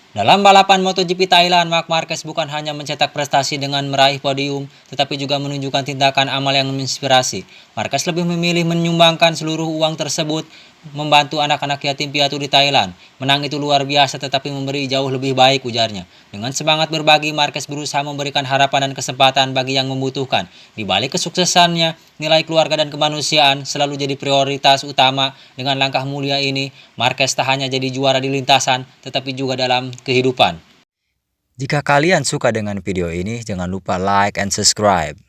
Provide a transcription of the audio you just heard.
Dalam balapan MotoGP Thailand, Marc Marquez bukan hanya mencetak prestasi dengan meraih podium, tetapi juga menunjukkan tindakan amal yang menginspirasi. Marquez lebih memilih menyumbangkan seluruh uang tersebut membantu anak-anak yatim piatu di Thailand. Menang itu luar biasa tetapi memberi jauh lebih baik, ujarnya. Dengan semangat berbagi, Marquez berusaha memberikan harapan dan kesempatan bagi yang membutuhkan. Di balik kesuksesannya, nilai keluarga dan kemanusiaan selalu jadi prioritas utama. Dengan langkah mulia ini, Marquez tak hanya jadi juara di lintasan, tetapi juga dalam kehidupan. Jika kalian suka dengan video ini, jangan lupa like and subscribe.